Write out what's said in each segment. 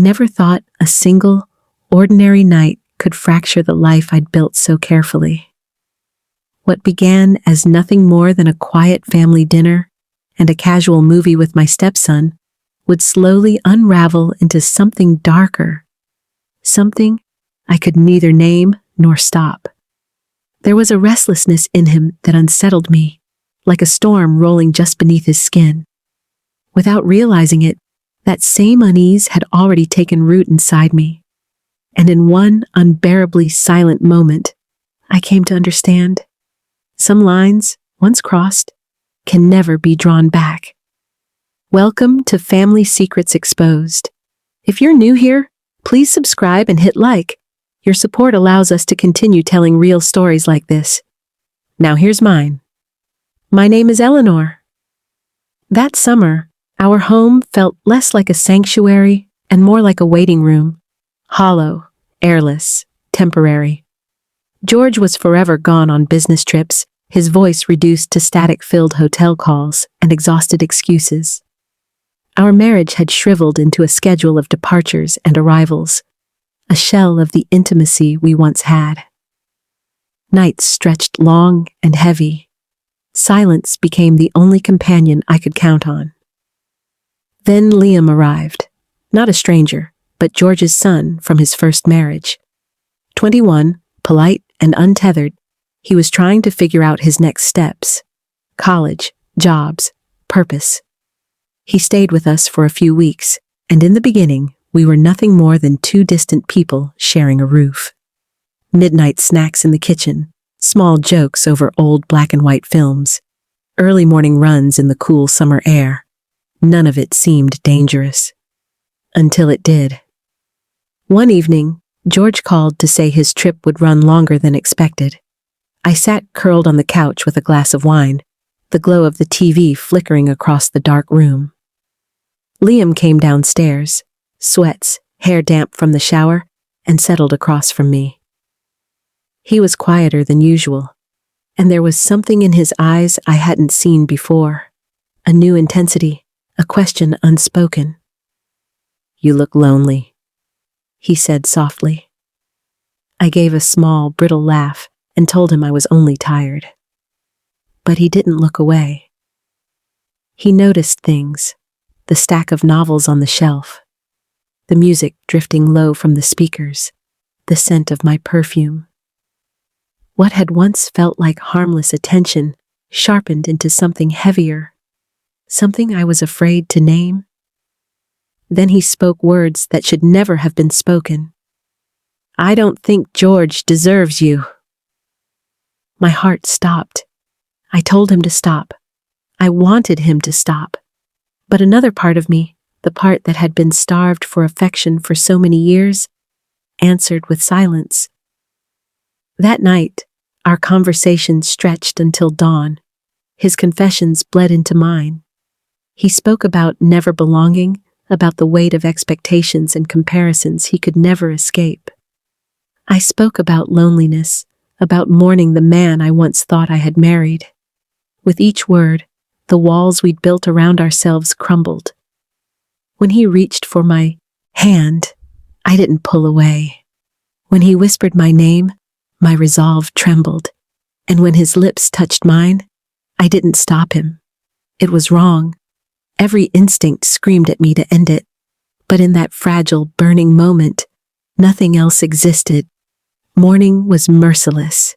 never thought a single, ordinary night could fracture the life I'd built so carefully. What began as nothing more than a quiet family dinner and a casual movie with my stepson would slowly unravel into something darker, something I could neither name nor stop. There was a restlessness in him that unsettled me, like a storm rolling just beneath his skin. Without realizing it, that same unease had already taken root inside me. And in one unbearably silent moment, I came to understand. Some lines, once crossed, can never be drawn back. Welcome to Family Secrets Exposed. If you're new here, please subscribe and hit like. Your support allows us to continue telling real stories like this. Now here's mine. My name is Eleanor. That summer, our home felt less like a sanctuary and more like a waiting room. Hollow, airless, temporary. George was forever gone on business trips, his voice reduced to static-filled hotel calls and exhausted excuses. Our marriage had shriveled into a schedule of departures and arrivals, a shell of the intimacy we once had. Nights stretched long and heavy. Silence became the only companion I could count on. Then Liam arrived, not a stranger, but George's son from his first marriage. 21, polite and untethered, he was trying to figure out his next steps: college, jobs, purpose. He stayed with us for a few weeks, and in the beginning, we were nothing more than two distant people sharing a roof. Midnight snacks in the kitchen, small jokes over old black and white films, early morning runs in the cool summer air. None of it seemed dangerous. Until it did. One evening, George called to say his trip would run longer than expected. I sat curled on the couch with a glass of wine, the glow of the TV flickering across the dark room. Liam came downstairs, sweats, hair damp from the shower, and settled across from me. He was quieter than usual, and there was something in his eyes I hadn't seen before, a new intensity. A question unspoken. "You look lonely," he said softly. I gave a small, brittle laugh and told him I was only tired. But he didn't look away. He noticed things, the stack of novels on the shelf, the music drifting low from the speakers, the scent of my perfume. What had once felt like harmless attention sharpened into something heavier. Something I was afraid to name. Then he spoke words that should never have been spoken. "I don't think George deserves you." My heart stopped. I told him to stop. I wanted him to stop. But another part of me, the part that had been starved for affection for so many years, answered with silence. That night, our conversation stretched until dawn. His confessions bled into mine. He spoke about never belonging, about the weight of expectations and comparisons he could never escape. I spoke about loneliness, about mourning the man I once thought I had married. With each word, the walls we'd built around ourselves crumbled. When he reached for my hand, I didn't pull away. When he whispered my name, my resolve trembled. And when his lips touched mine, I didn't stop him. It was wrong. Every instinct screamed at me to end it, but in that fragile, burning moment, nothing else existed. Morning was merciless.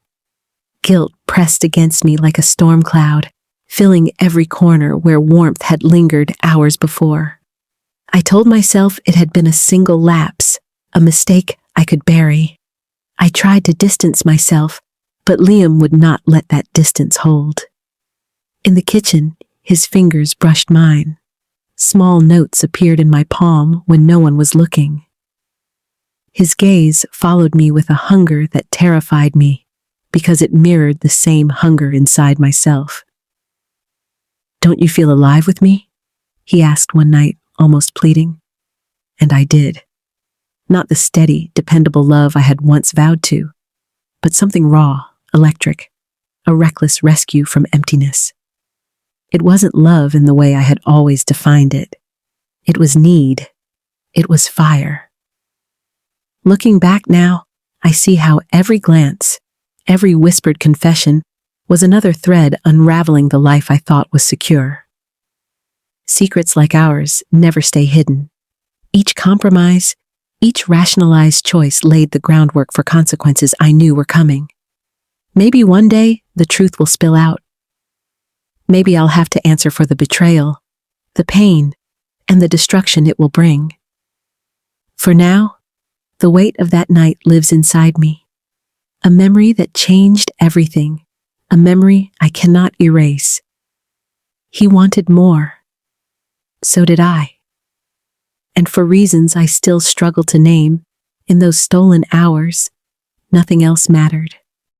Guilt pressed against me like a storm cloud, filling every corner where warmth had lingered hours before. I told myself it had been a single lapse, a mistake I could bury. I tried to distance myself, but Liam would not let that distance hold. In the kitchen, his fingers brushed mine. Small notes appeared in my palm when no one was looking. His gaze followed me with a hunger that terrified me, because it mirrored the same hunger inside myself. "Don't you feel alive with me?" he asked one night, almost pleading. And I did. Not the steady, dependable love I had once vowed to, but something raw, electric, a reckless rescue from emptiness. It wasn't love in the way I had always defined it. It was need. It was fire. Looking back now, I see how every glance, every whispered confession, was another thread unraveling the life I thought was secure. Secrets like ours never stay hidden. Each compromise, each rationalized choice laid the groundwork for consequences I knew were coming. Maybe one day the truth will spill out. Maybe I'll have to answer for the betrayal, the pain, and the destruction it will bring. For now, the weight of that night lives inside me. A memory that changed everything. A memory I cannot erase. He wanted more. So did I. And for reasons I still struggle to name, in those stolen hours, nothing else mattered.